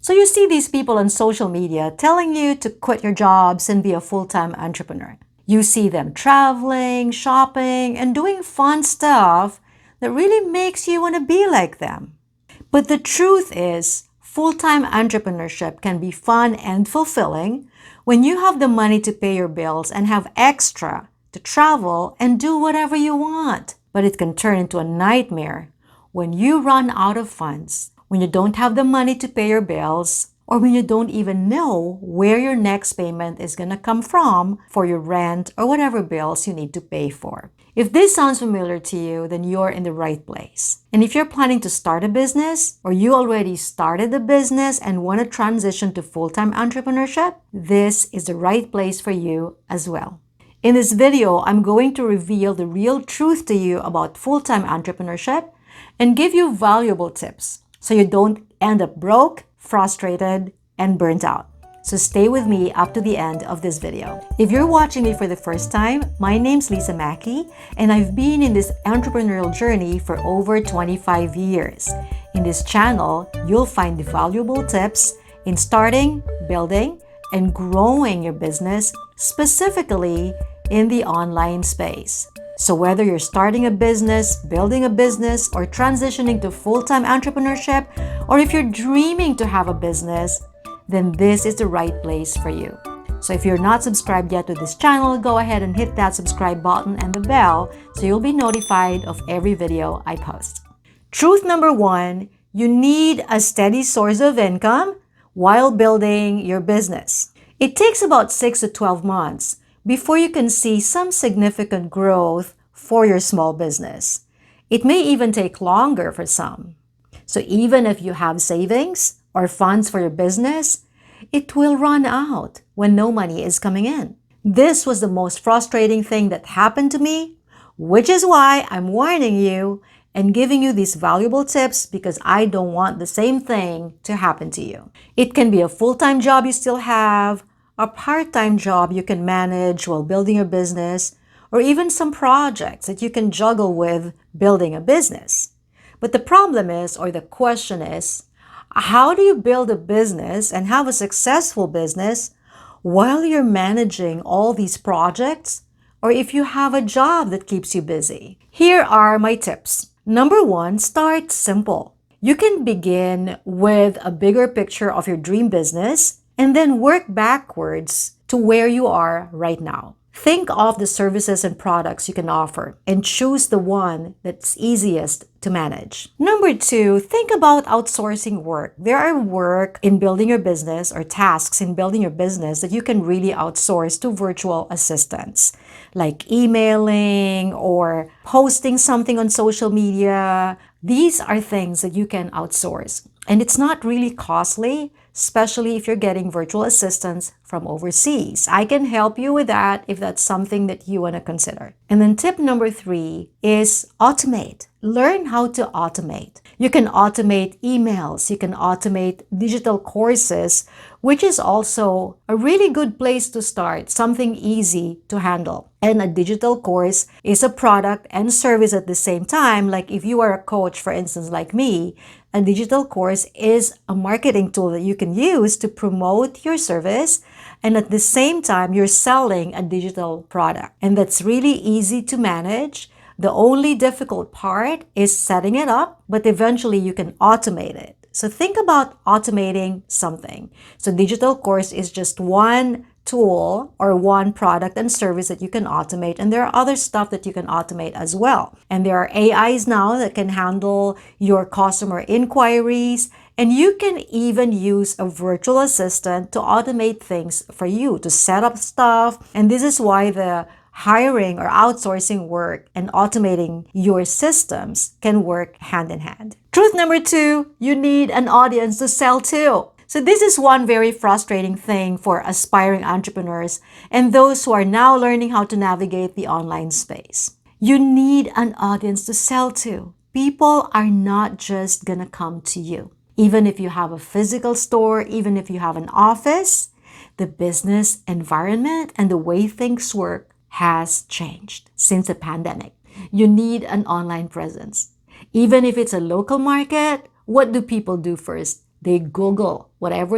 So you see these people on social media telling you to quit your jobs and be a full-time entrepreneur. You see them traveling, shopping, and doing fun stuff that really makes you want to be like them. But the truth is, full-time entrepreneurship can be fun and fulfilling when you have the money to pay your bills and have extra to travel and do whatever you want. But it can turn into a nightmare when you run out of funds, when you don't have the money to pay your bills, or when you don't even know where your next payment is going to come from for your rent or whatever bills you need to pay for. If this sounds familiar to you, then you're in the right place. And if you're planning to start a business, or you already started a business and want to transition to full-time entrepreneurship, this is the right place for you as well. In this video, I'm going to reveal the real truth to you about full-time entrepreneurship and give you valuable tips so you don't end up broke, frustrated, and burnt out. So stay with me up to the end of this video. If you're watching me for the first time, my name's Lisa Mackey, and I've been in this entrepreneurial journey for over 25 years. In this channel, you'll find valuable tips in starting, building, and growing your business, specifically in the online space. So whether you're starting a business, building a business, or transitioning to full-time entrepreneurship, or if you're dreaming to have a business, then this is the right place for you. So if you're not subscribed yet to this channel, go ahead and hit that subscribe button and the bell so you'll be notified of every video I post. Truth number one, you need a steady source of income while building your business. It takes about 6 to 12 months before you can see some significant growth for your small business. It may even take longer for some. So even if you have savings or funds for your business, it will run out when no money is coming in. This was the most frustrating thing that happened to me, which is why I'm warning you and giving you these valuable tips because I don't want the same thing to happen to you. It can be a full-time job you still have, a part-time job you can manage while building your business, or even some projects that you can juggle with building a business. But the problem is, or the question is, how do you build a business and have a successful business while you're managing all these projects, or if you have a job that keeps you busy? Here are my tips. Number one, start simple. You can begin with a bigger picture of your dream business and then work backwards to where you are right now. Think of the services and products you can offer and choose the one that's easiest to manage. Number two, think about outsourcing work. There are work in building your business or tasks in building your business that you can really outsource to virtual assistants, like emailing or posting something on social media. These are things that you can outsource. And it's not really costly, especially if you're getting virtual assistants from overseas. I can help you with that if that's something that you want to consider. And then tip number three is automate. Learn how to automate. You can automate emails. You can automate digital courses, which is also a really good place to start, something easy to handle. And a digital course is a product and service at the same time. Like if you are a coach, for instance, like me, a digital course is a marketing tool that you can use to promote your service, and at the same time, you're selling a digital product. And that's really easy to manage. The only difficult part is setting it up, but eventually you can automate it. So think about automating something. So digital course is just one tool or one product and service that you can automate, and there are other stuff that you can automate as well. And there are AIs now that can handle your customer inquiries, and you can even use a virtual assistant to automate things for you, to set up stuff. And this is why the hiring or outsourcing work and automating your systems can work hand in hand. Truth number two, you need an audience to sell to. So this is one very frustrating thing for aspiring entrepreneurs and those who are now learning how to navigate the online space. You need an audience to sell to. People are not just gonna come to you. Even if you have a physical store, even if you have an office, the business environment and the way things work has changed since the pandemic. You need an online presence. Even if it's a local market, what do people do first? They Google whatever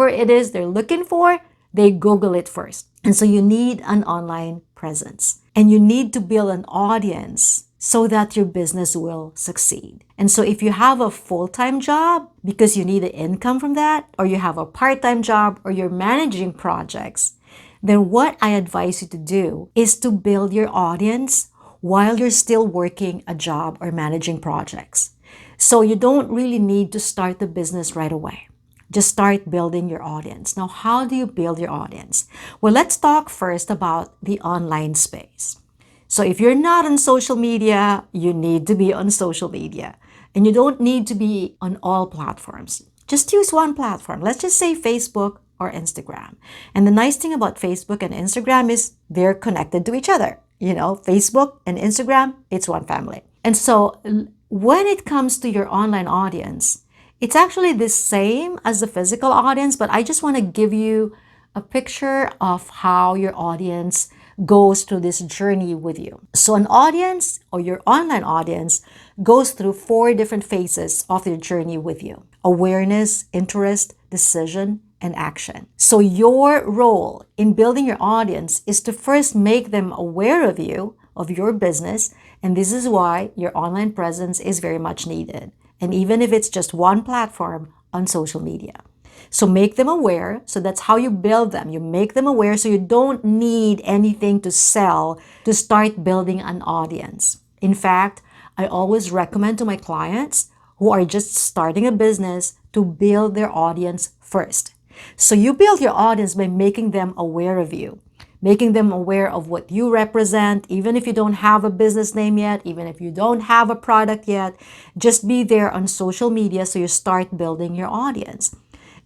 it is they're looking for, they Google it first. And so you need an online presence. And you need to build an audience so that your business will succeed. And so if you have a full-time job because you need an income from that, or you have a part-time job, or you're managing projects, then what I advise you to do is to build your audience while you're still working a job or managing projects. So you don't really need to start the business right away. Just start building your audience. Now, how do you build your audience? Well, let's talk first about the online space. So if you're not on social media, you need to be on social media. And you don't need to be on all platforms. Just use one platform. Let's just say Facebook or Instagram. And the nice thing about Facebook and Instagram is they're connected to each other. Facebook and Instagram, it's one family. And so when it comes to your online audience, it's actually the same as the physical audience, but I just want to give you a picture of how your audience goes through this journey with you. So an audience, or your online audience, goes through 4 different phases of their journey with you: awareness, interest, decision, and action. So your role in building your audience is to first make them aware of you, of your business, and this is why your online presence is very much needed. And even if it's just one platform on social media. So make them aware. So that's how you build them. You make them aware so you don't need anything to sell to start building an audience. In fact, I always recommend to my clients who are just starting a business to build their audience first. So you build your audience by making them aware of you, making them aware of what you represent, even if you don't have a business name yet, even if you don't have a product yet. Just be there on social media so you start building your audience.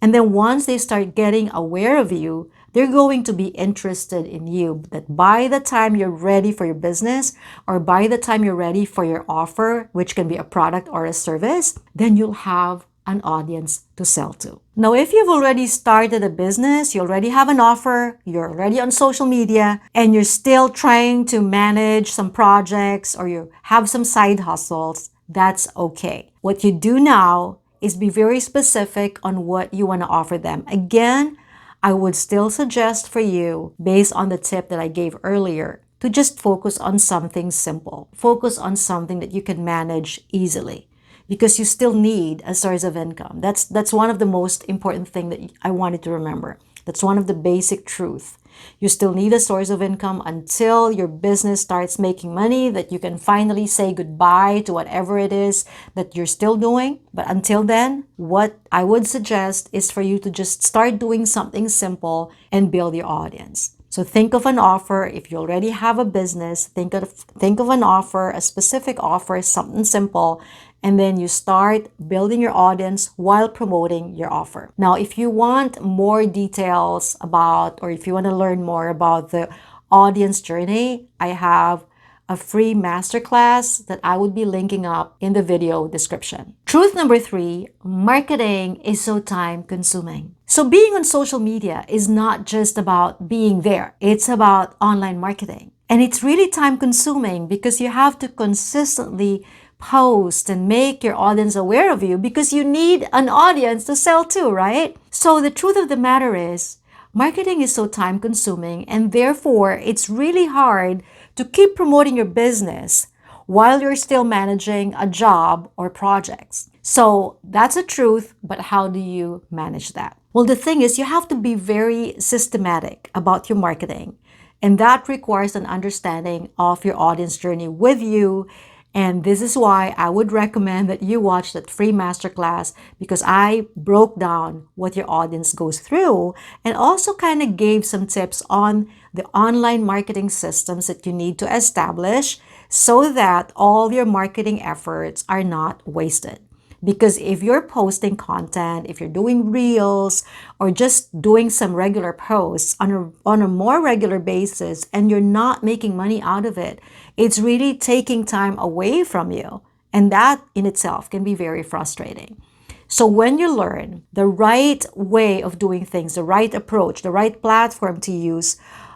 And then once they start getting aware of you, they're going to be interested in you. That by the time you're ready for your business, or by the time you're ready for your offer, which can be a product or a service, then you'll have an audience to sell to. Now, if you've already started a business, you already have an offer, you're already on social media, and you're still trying to manage some projects, or you have some side hustles, that's okay. What you do now is be very specific on what you want to offer them. Again, I would still suggest for you, based on the tip that I gave earlier, to just focus on something simple. Focus on something that you can manage easily, because you still need a source of income. That's one of the most important thing that I wanted to remember. That's one of the basic truth. You still need a source of income until your business starts making money, that you can finally say goodbye to whatever it is that you're still doing. But until then, what I would suggest is for you to just start doing something simple and build your audience. So think of an offer. If you already have a business, think of an offer, a specific offer, something simple, and then you start building your audience while promoting your offer. Now, if you want more details about, or if you want to learn more about the audience journey, I have a free masterclass that I would be linking up in the video description. Truth number 3, marketing is so time consuming. So being on social media is not just about being there. It's about online marketing. And it's really time consuming because you have to consistently post and make your audience aware of you, because you need an audience to sell to, right? So the truth of the matter is, marketing is so time consuming, and therefore it's really hard to keep promoting your business while you're still managing a job or projects. So that's a truth, but how do you manage that? Well, the thing is, you have to be very systematic about your marketing, and that requires an understanding of your audience journey with you. And this is why I would recommend that you watch that free masterclass, because I broke down what your audience goes through and also kind of gave some tips on the online marketing systems that you need to establish so that all your marketing efforts are not wasted. Because if you're posting content, if you're doing reels, or just doing some regular posts on a more regular basis, and you're not making money out of it, it's really taking time away from you. And that in itself can be very frustrating. So when you learn the right way of doing things, the right approach, the right platform to use,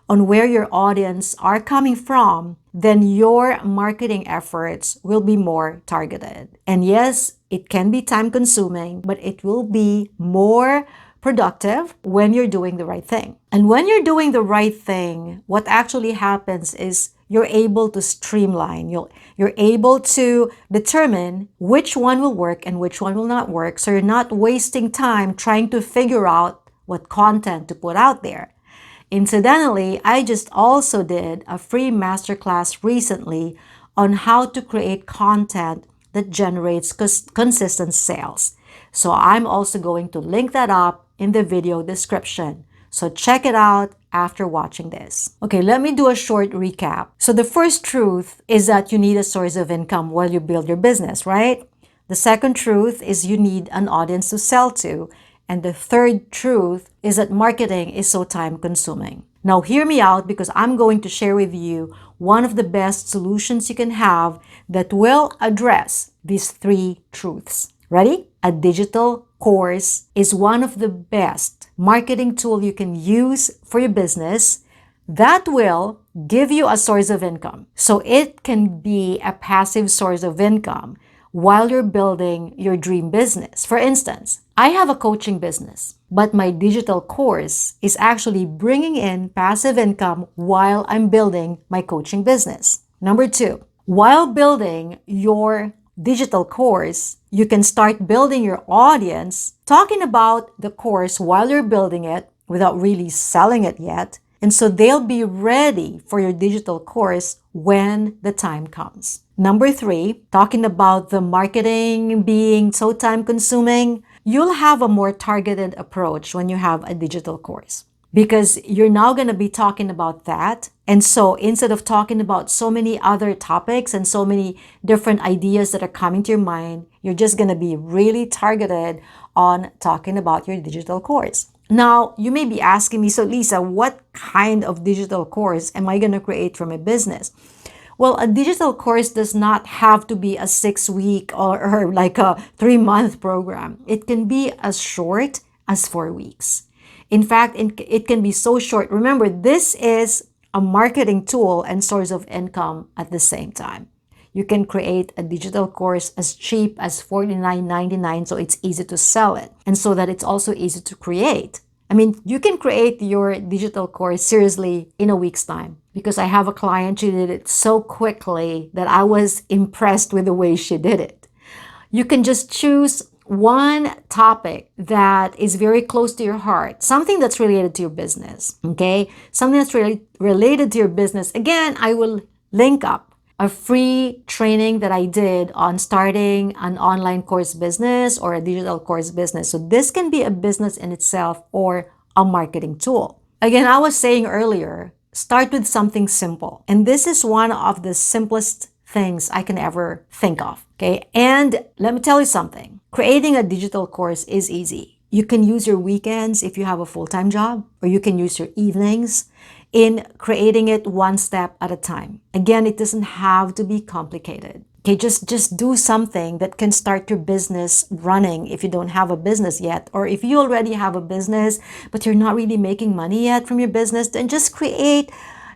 on where your audience are coming from, then your marketing efforts will be more targeted. And yes, it can be time consuming, but it will be more productive when you're doing the right thing. And when you're doing the right thing, what actually happens is you're able to streamline. You're able to determine which one will work and which one will not work. So you're not wasting time trying to figure out what content to put out there. Incidentally, I just also did a free masterclass recently on how to create content that generates consistent sales. So I'm also going to link that up in the video description. So check it out after watching this. Okay, let me do a short recap. So the first truth is that you need a source of income while you build your business, right? The second truth is you need an audience to sell to. And the third truth is that marketing is so time consuming. Now hear me out, because I'm going to share with you one of the best solutions you can have that will address these three truths. Ready? A digital course is one of the best marketing tool you can use for your business that will give you a source of income. So it can be a passive source of income while you're building your dream business. For instance, I have a coaching business, but my digital course is actually bringing in passive income while I'm building my coaching business. Number two, while building your digital course, you can start building your audience, talking about the course while you're building it without really selling it yet. And so they'll be ready for your digital course when the time comes. Number three, talking about the marketing being so time consuming, you'll have a more targeted approach when you have a digital course, because you're now going to be talking about that. And so instead of talking about so many other topics and so many different ideas that are coming to your mind, you're just going to be really targeted on talking about your digital course. Now, you may be asking me, so Lisa, what kind of digital course am I going to create for my business? Well, a digital course does not have to be a 6-week or like a 3-month program. It can be as short as 4 weeks. In fact, it can be so short. Remember, this is a marketing tool and source of income at the same time. You can create a digital course as cheap as $49.99, so it's easy to sell it, and so that it's also easy to create. I mean, you can create your digital course seriously in a week's time, because I have a client, she did it so quickly that I was impressed with the way she did it. You can just choose one topic that is very close to your heart, something that's related to your business, okay? Something that's really related to your business. Again, I will link up a free training that I did on starting an online course business or a digital course business. So this can be a business in itself or a marketing tool. Again, I was saying earlier, start with something simple. And this is one of the simplest things I can ever think of, okay? And let me tell you something. Creating a digital course is easy. You can use your weekends if you have a full-time job, or you can use your evenings in creating it one step at a time. Again, it doesn't have to be complicated. Okay, just do something that can start your business running if you don't have a business yet, or if you already have a business but you're not really making money yet from your business, then just create,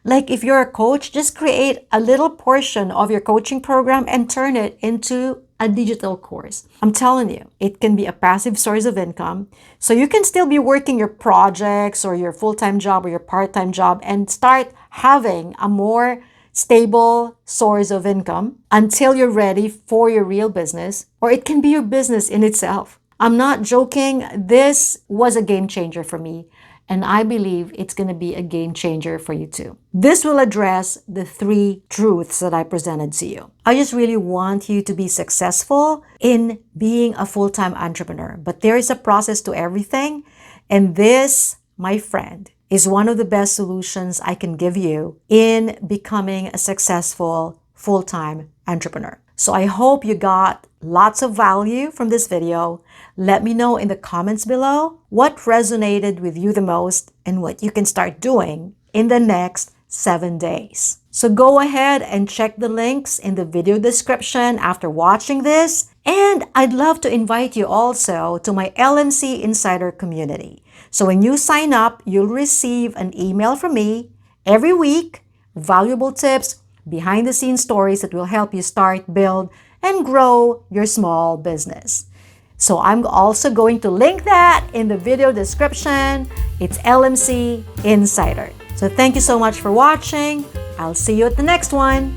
like if you're a coach, just create a little portion of your coaching program and turn it into a digital course. I'm telling you, it can be a passive source of income. So you can still be working your projects or your full-time job or your part-time job and start having a more stable source of income until you're ready for your real business, or it can be your business in itself. I'm not joking. This was a game changer for me, and I believe it's going to be a game changer for you too. This will address the 3 truths that I presented to you. I just really want you to be successful in being a full-time entrepreneur, but there is a process to everything, and this, my friend, is one of the best solutions I can give you in becoming a successful full-time entrepreneur. So I hope you got lots of value from this video. Let me know in the comments below what resonated with you the most and what you can start doing in the next 7 days. So go ahead and check the links in the video description after watching this. And I'd love to invite you also to my LNC Insider community. So when you sign up, you'll receive an email from me, every week, valuable tips, behind the scenes stories that will help you start, build, and grow your small business. So I'm also going to link that in the video description. It's LMC Insider. So thank you so much for watching. I'll see you at the next one.